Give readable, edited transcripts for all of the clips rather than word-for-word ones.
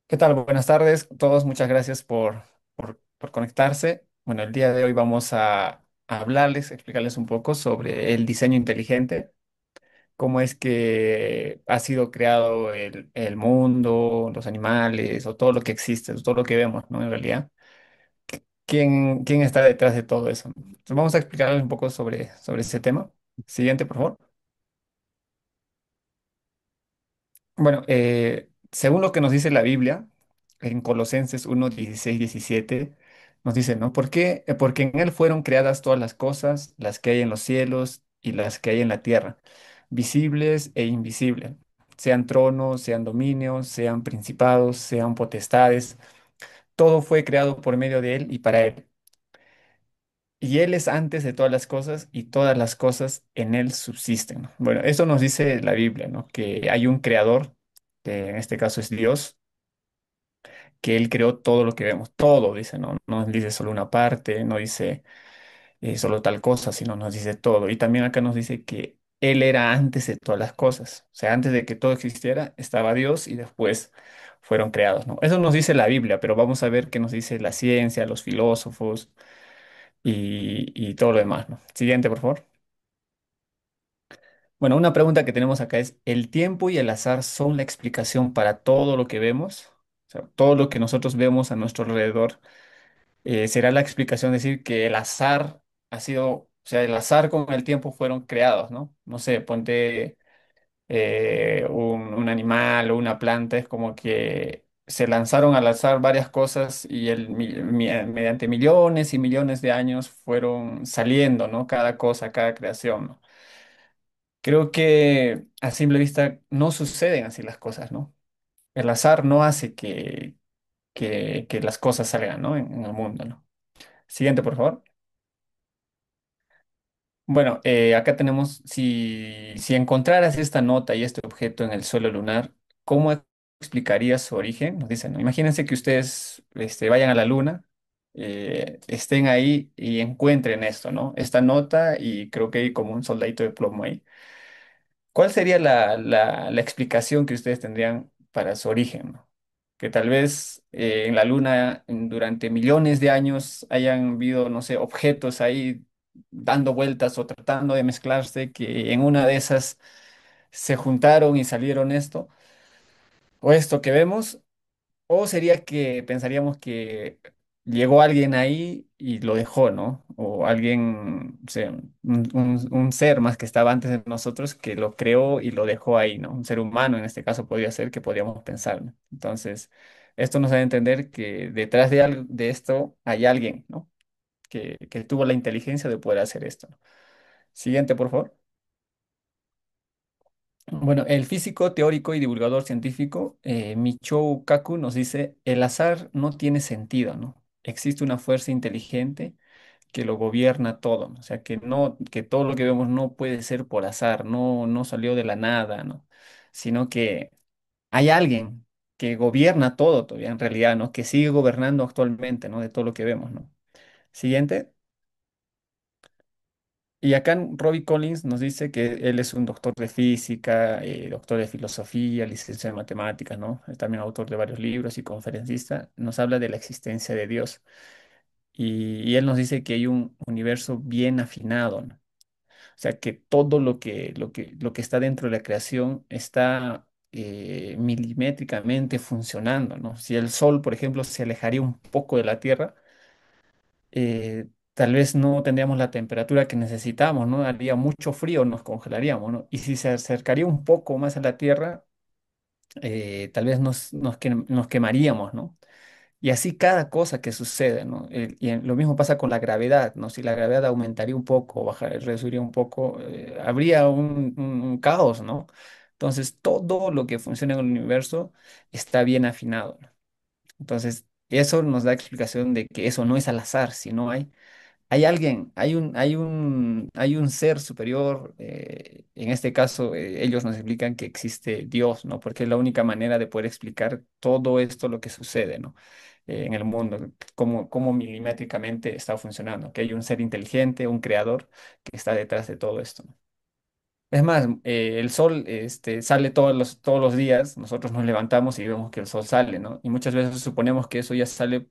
¿Qué tal? Buenas tardes a todos. Muchas gracias por conectarse. Bueno, el día de hoy vamos a hablarles, explicarles un poco sobre el diseño inteligente, cómo es que ha sido creado el mundo, los animales o todo lo que existe, todo lo que vemos, ¿no? En realidad, ¿quién está detrás de todo eso? Entonces, vamos a explicarles un poco sobre ese tema. Siguiente, por favor. Bueno, según lo que nos dice la Biblia, en Colosenses 1:16-17 nos dice, ¿no? ¿Por qué? Porque en Él fueron creadas todas las cosas, las que hay en los cielos y las que hay en la tierra, visibles e invisibles, sean tronos, sean dominios, sean principados, sean potestades, todo fue creado por medio de Él y para Él. Y Él es antes de todas las cosas y todas las cosas en Él subsisten, ¿no? Bueno, eso nos dice la Biblia, ¿no? Que hay un creador, que en este caso es Dios, que Él creó todo lo que vemos, todo, dice, ¿no? No dice solo una parte, no dice solo tal cosa, sino nos dice todo. Y también acá nos dice que Él era antes de todas las cosas, o sea, antes de que todo existiera, estaba Dios y después fueron creados, ¿no? Eso nos dice la Biblia, pero vamos a ver qué nos dice la ciencia, los filósofos y todo lo demás, ¿no? Siguiente, por favor. Bueno, una pregunta que tenemos acá es, ¿el tiempo y el azar son la explicación para todo lo que vemos? O sea, todo lo que nosotros vemos a nuestro alrededor, será la explicación decir que el azar ha sido, o sea, el azar con el tiempo fueron creados, ¿no? No sé, ponte un animal o una planta, es como que se lanzaron al azar varias cosas y mediante millones y millones de años fueron saliendo, ¿no? Cada cosa, cada creación, ¿no? Creo que a simple vista no suceden así las cosas, ¿no? El azar no hace que las cosas salgan, ¿no? En el mundo, ¿no? Siguiente, por favor. Bueno, acá tenemos, si encontraras esta nota y este objeto en el suelo lunar, ¿cómo explicarías su origen? Nos dicen, ¿no? Imagínense que ustedes vayan a la luna, estén ahí y encuentren esto, ¿no? Esta nota y creo que hay como un soldadito de plomo ahí. ¿Cuál sería la explicación que ustedes tendrían para su origen, ¿no? Que tal vez en la Luna durante millones de años hayan habido, no sé, objetos ahí dando vueltas o tratando de mezclarse, que en una de esas se juntaron y salieron esto, o esto que vemos, o sería que pensaríamos que llegó alguien ahí y lo dejó, ¿no? O alguien, o sea, un ser más que estaba antes de nosotros que lo creó y lo dejó ahí, ¿no? Un ser humano en este caso podría ser que podríamos pensar, ¿no? Entonces, esto nos da a entender que detrás de algo, de esto hay alguien, ¿no? Que tuvo la inteligencia de poder hacer esto, ¿no? Siguiente, por favor. Bueno, el físico teórico y divulgador científico Michio Kaku nos dice, el azar no tiene sentido, ¿no? Existe una fuerza inteligente que lo gobierna todo, ¿no? O sea, que no, que todo lo que vemos no puede ser por azar, no salió de la nada, ¿no? Sino que hay alguien que gobierna todo todavía en realidad, ¿no? Que sigue gobernando actualmente, ¿no? De todo lo que vemos, ¿no? Siguiente. Y acá Robbie Collins nos dice que él es un doctor de física, doctor de filosofía, licenciado en matemáticas, ¿no? Es también autor de varios libros y conferencista. Nos habla de la existencia de Dios. Y él nos dice que hay un universo bien afinado, ¿no? O sea, que todo lo que está dentro de la creación está milimétricamente funcionando, ¿no? Si el Sol, por ejemplo, se alejaría un poco de la Tierra, tal vez no tendríamos la temperatura que necesitamos, ¿no? Haría mucho frío, nos congelaríamos, ¿no? Y si se acercaría un poco más a la Tierra, tal vez nos quemaríamos, ¿no? Y así cada cosa que sucede, ¿no? Lo mismo pasa con la gravedad, ¿no? Si la gravedad aumentaría un poco, reduciría un poco, habría un caos, ¿no? Entonces, todo lo que funciona en el universo está bien afinado, ¿no? Entonces, eso nos da explicación de que eso no es al azar, sino hay alguien, hay un ser superior, en este caso ellos nos explican que existe Dios, ¿no? Porque es la única manera de poder explicar todo esto, lo que sucede, ¿no? En el mundo, cómo milimétricamente está funcionando, que hay un ser inteligente, un creador que está detrás de todo esto, ¿no? Es más, el sol sale todos los días, nosotros nos levantamos y vemos que el sol sale, ¿no? Y muchas veces suponemos que eso ya sale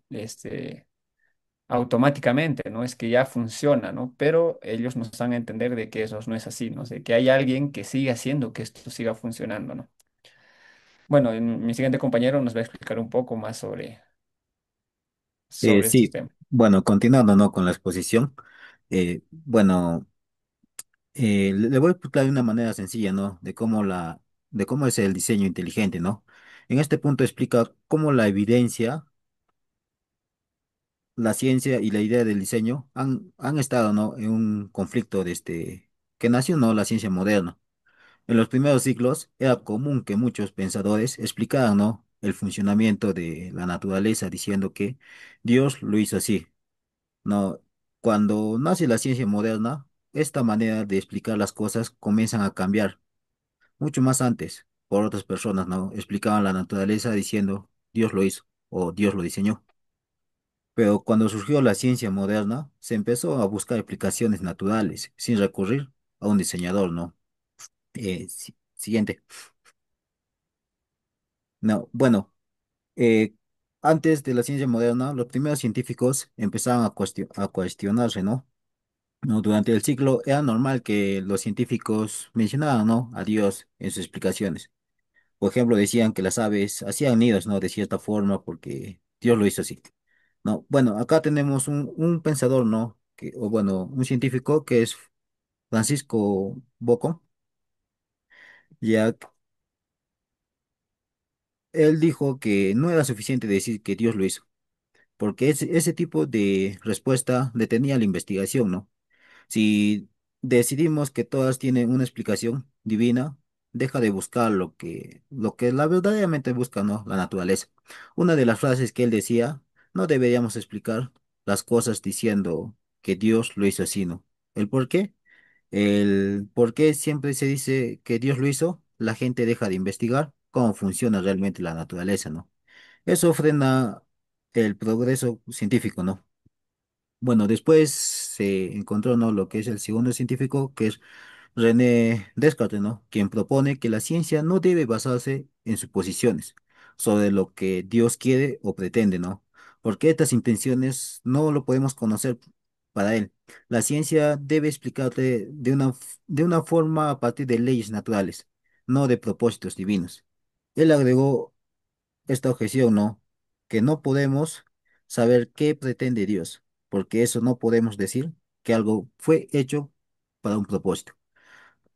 automáticamente, ¿no? Es que ya funciona, ¿no? Pero ellos nos dan a entender de que eso no es así, ¿no? De que hay alguien que sigue haciendo que esto siga funcionando, ¿no? Bueno, mi siguiente compañero nos va a explicar un poco más sobre estos Sí, temas. bueno, continuando, ¿no? Con la exposición, bueno, le voy a explicar de una manera sencilla, ¿no? De cómo es el diseño inteligente, ¿no? En este punto explica cómo la evidencia, la ciencia y la idea del diseño han estado, ¿no? En un conflicto desde que nació, ¿no? La ciencia moderna. En los primeros siglos era común que muchos pensadores explicaran, ¿no? El funcionamiento de la naturaleza diciendo que Dios lo hizo así. No, cuando nace la ciencia moderna, esta manera de explicar las cosas comienzan a cambiar. Mucho más antes, por otras personas, ¿no? Explicaban la naturaleza diciendo Dios lo hizo o Dios lo diseñó. Pero cuando surgió la ciencia moderna, se empezó a buscar explicaciones naturales, sin recurrir a un diseñador, ¿no? Siguiente. No, bueno, eh, antes de la ciencia moderna, los primeros científicos empezaban a cuestionarse, ¿no? No, durante el siglo era normal que los científicos mencionaran, ¿no? A Dios en sus explicaciones. Por ejemplo, decían que las aves hacían nidos, ¿no? De cierta forma porque Dios lo hizo así. No, bueno, acá tenemos un pensador, ¿no? O bueno, un científico que es Francisco Bacon. Ya él dijo que no era suficiente decir que Dios lo hizo, porque ese tipo de respuesta detenía la investigación, ¿no? Si decidimos que todas tienen una explicación divina, deja de buscar lo que la verdaderamente busca, ¿no? La naturaleza. Una de las frases que él decía, no deberíamos explicar las cosas diciendo que Dios lo hizo así, ¿no? ¿El por qué? El por qué siempre se dice que Dios lo hizo, la gente deja de investigar cómo funciona realmente la naturaleza, ¿no? Eso frena el progreso científico, ¿no? Bueno, después se encontró, ¿no? Lo que es el segundo científico, que es René Descartes, ¿no? Quien propone que la ciencia no debe basarse en suposiciones sobre lo que Dios quiere o pretende, ¿no? Porque estas intenciones no lo podemos conocer para él. La ciencia debe explicarte de una forma a partir de leyes naturales, no de propósitos divinos. Él agregó esta objeción, ¿no? Que no podemos saber qué pretende Dios, porque eso no podemos decir que algo fue hecho para un propósito.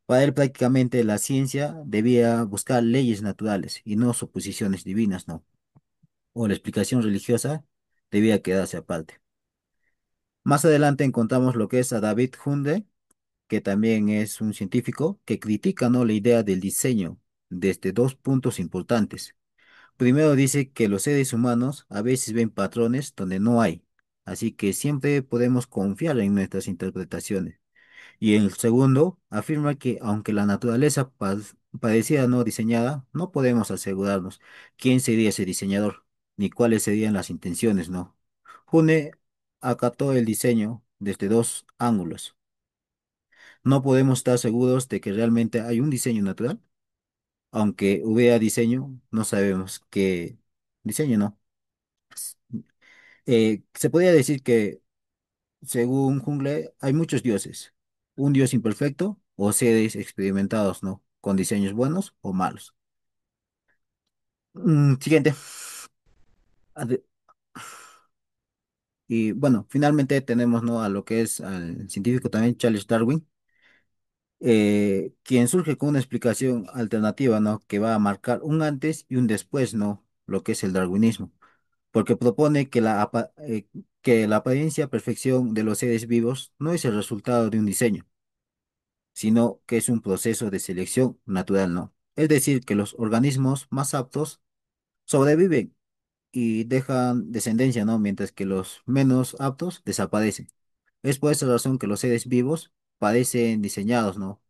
Para él prácticamente la ciencia debía buscar leyes naturales y no suposiciones divinas, ¿no? O la explicación religiosa debía quedarse aparte. Más adelante encontramos lo que es a David Hunde, que también es un científico que critica, ¿no? La idea del diseño desde dos puntos importantes. Primero dice que los seres humanos a veces ven patrones donde no hay, así que siempre podemos confiar en nuestras interpretaciones. Y el segundo afirma que aunque la naturaleza pareciera no diseñada, no podemos asegurarnos quién sería ese diseñador, ni cuáles serían las intenciones, ¿no? Hune acató el diseño desde dos ángulos. No podemos estar seguros de que realmente hay un diseño natural. Aunque hubiera diseño, no sabemos qué diseño, ¿no? Se podría decir que, según Jungle, hay muchos dioses. Un dios imperfecto o seres experimentados, ¿no? Con diseños buenos o malos. Siguiente. Ade- Y bueno, finalmente tenemos, ¿no? A lo que es al científico también, Charles Darwin, quien surge con una explicación alternativa, ¿no? Que va a marcar un antes y un después, ¿no? Lo que es el darwinismo. Porque propone que que la apariencia perfección de los seres vivos no es el resultado de un diseño, sino que es un proceso de selección natural, ¿no? Es decir, que los organismos más aptos sobreviven y dejan descendencia, ¿no? Mientras que los menos aptos desaparecen. Es por esa razón que los seres vivos parecen diseñados, ¿no?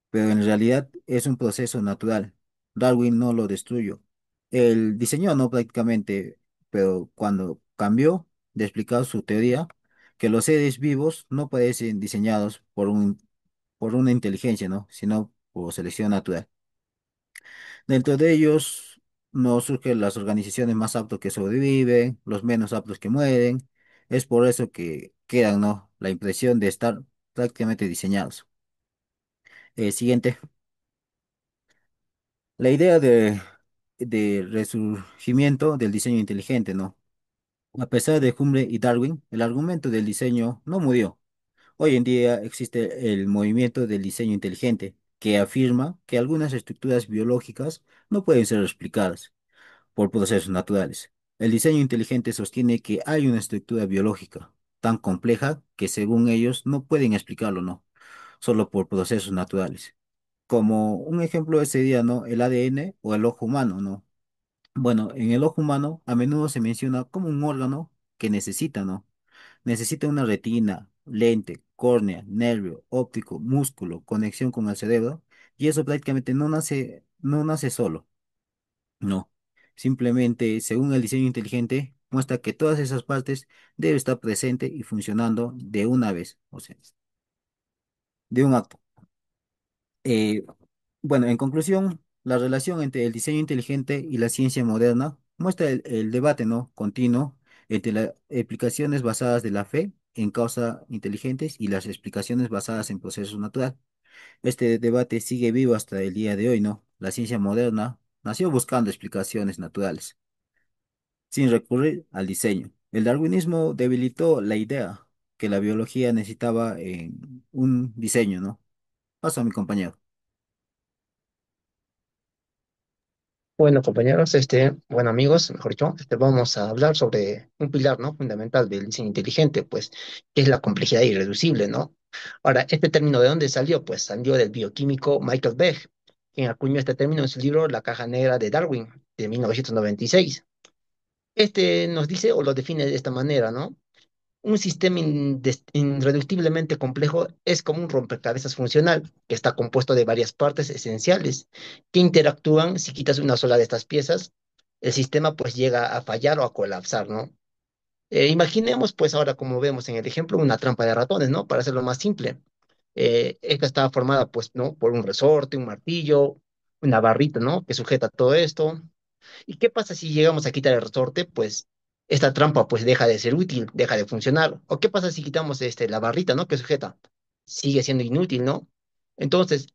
Pero en realidad es un proceso natural. Darwin no lo destruyó. Él diseñó, no prácticamente, pero cuando cambió de explicar su teoría, que los seres vivos no parecen diseñados por un por una inteligencia, ¿no? Sino por selección natural. Dentro de ellos nos surgen las organizaciones más aptos que sobreviven, los menos aptos que mueren. Es por eso que quedan, ¿no? La impresión de estar prácticamente diseñados. Siguiente. La idea de resurgimiento del diseño inteligente, ¿no? A pesar de Hume y Darwin, el argumento del diseño no murió. Hoy en día existe el movimiento del diseño inteligente, que afirma que algunas estructuras biológicas no pueden ser explicadas por procesos naturales. El diseño inteligente sostiene que hay una estructura biológica tan compleja que según ellos no pueden explicarlo, ¿no? Solo por procesos naturales. Como un ejemplo sería, ¿no? El ADN o el ojo humano, ¿no? Bueno, en el ojo humano a menudo se menciona como un órgano que necesita, ¿no? Necesita una retina, lente, córnea, nervio, óptico, músculo, conexión con el cerebro, y eso prácticamente no nace solo, no. Simplemente, según el diseño inteligente, muestra que todas esas partes deben estar presentes y funcionando de una vez, o sea, de un acto. Eh, bueno, en conclusión, la relación entre el diseño inteligente y la ciencia moderna muestra el debate, ¿no? Continuo entre las explicaciones basadas de la fe en causas inteligentes y las explicaciones basadas en procesos naturales. Este debate sigue vivo hasta el día de hoy, ¿no? La ciencia moderna nació buscando explicaciones naturales, sin recurrir al diseño. El darwinismo debilitó la idea que la biología necesitaba un diseño, ¿no? Paso a mi compañero. Bueno, compañeros, bueno, amigos, mejor dicho, vamos a hablar sobre un pilar, ¿no? Fundamental del diseño inteligente, pues, que es la complejidad irreducible, ¿no? Ahora, ¿este término de dónde salió? Pues salió del bioquímico Michael Behe, quien acuñó este término en su libro La caja negra de Darwin, de 1996. Este nos dice o lo define de esta manera, ¿no? Un sistema irreductiblemente complejo es como un rompecabezas funcional que está compuesto de varias partes esenciales que interactúan. Si quitas una sola de estas piezas, el sistema pues llega a fallar o a colapsar, ¿no? Imaginemos pues ahora como vemos en el ejemplo una trampa de ratones, ¿no? Para hacerlo más simple. Esta está formada pues, ¿no? Por un resorte, un martillo, una barrita, ¿no? Que sujeta todo esto. ¿Y qué pasa si llegamos a quitar el resorte? Pues esta trampa pues deja de ser útil, deja de funcionar. ¿O qué pasa si quitamos la barrita, ¿no? Que sujeta. Sigue siendo inútil, ¿no? Entonces,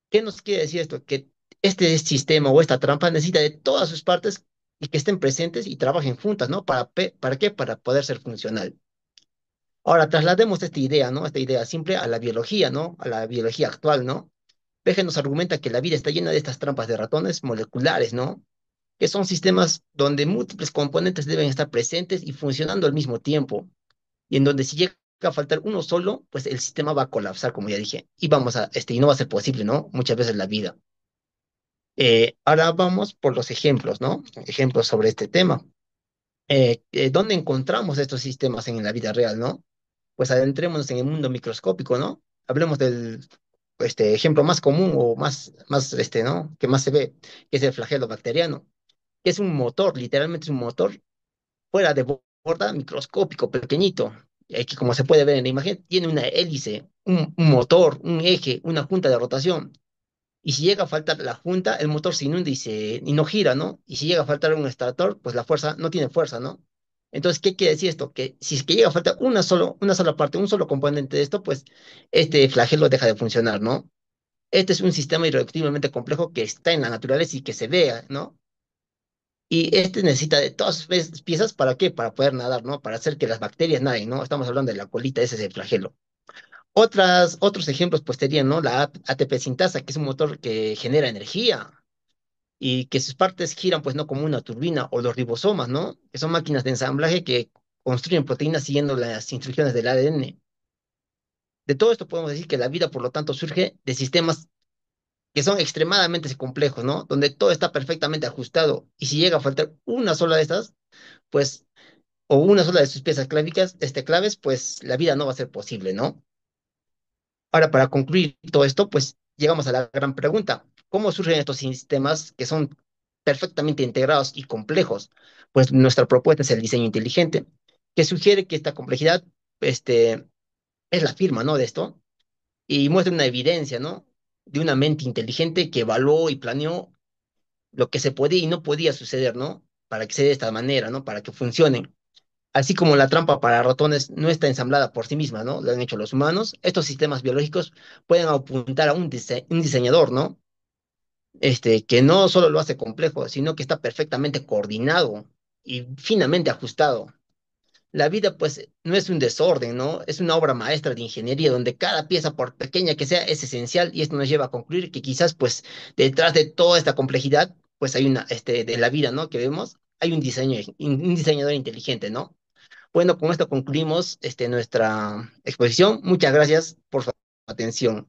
¿qué nos quiere decir esto? Que este sistema o esta trampa necesita de todas sus partes y que estén presentes y trabajen juntas, ¿no? ¿Para qué? Para poder ser funcional. Ahora, traslademos esta idea, ¿no? Esta idea simple a la biología, ¿no? A la biología actual, ¿no? Behe nos argumenta que la vida está llena de estas trampas de ratones moleculares, ¿no? Que son sistemas donde múltiples componentes deben estar presentes y funcionando al mismo tiempo, y en donde si llega a faltar uno solo, pues el sistema va a colapsar, como ya dije, y y no va a ser posible, ¿no? Muchas veces la vida. Ahora vamos por los ejemplos, ¿no? Ejemplos sobre este tema. ¿Dónde encontramos estos sistemas en la vida real, ¿no? Pues adentrémonos en el mundo microscópico, ¿no? Hablemos del ejemplo más común o ¿no? Que más se ve, que es el flagelo bacteriano, que es un motor, literalmente es un motor fuera de borda, microscópico, pequeñito, que como se puede ver en la imagen, tiene una hélice, un motor, un eje, una junta de rotación. Y si llega a faltar la junta, el motor se inunda y no gira, ¿no? Y si llega a faltar un extractor, pues la fuerza no tiene fuerza, ¿no? Entonces, ¿qué quiere decir esto? Que si es que llega a faltar una sola parte, un solo componente de esto, pues este flagelo deja de funcionar, ¿no? Este es un sistema irreductiblemente complejo que está en la naturaleza y que se vea, ¿no? Y este necesita de todas sus piezas, ¿para qué? Para poder nadar, ¿no? Para hacer que las bacterias naden, ¿no? Estamos hablando de la colita, ese es el flagelo. Otros ejemplos, pues, serían, ¿no? La ATP sintasa, que es un motor que genera energía y que sus partes giran, pues, no como una turbina, o los ribosomas, ¿no? Que son máquinas de ensamblaje que construyen proteínas siguiendo las instrucciones del ADN. De todo esto podemos decir que la vida, por lo tanto, surge de sistemas que son extremadamente complejos, ¿no? Donde todo está perfectamente ajustado. Y si llega a faltar una sola de estas, pues o una sola de sus piezas claves, pues la vida no va a ser posible, ¿no? Ahora, para concluir todo esto, pues llegamos a la gran pregunta: ¿cómo surgen estos sistemas que son perfectamente integrados y complejos? Pues nuestra propuesta es el diseño inteligente, que sugiere que esta complejidad, este, es la firma, ¿no? De esto. y muestra una evidencia, ¿no? De una mente inteligente que evaluó y planeó lo que se podía y no podía suceder, ¿no? Para que sea de esta manera, ¿no? Para que funcionen. Así como la trampa para ratones no está ensamblada por sí misma, ¿no? Lo han hecho los humanos, estos sistemas biológicos pueden apuntar a un diseñador, ¿no? Que no solo lo hace complejo, sino que está perfectamente coordinado y finamente ajustado. La vida, pues, no es un desorden, ¿no? Es una obra maestra de ingeniería donde cada pieza, por pequeña que sea, es esencial y esto nos lleva a concluir que quizás, pues, detrás de toda esta complejidad, pues hay de la vida, ¿no? Que vemos, hay un diseñador inteligente, ¿no? Bueno, con esto concluimos, nuestra exposición. Muchas gracias por su atención.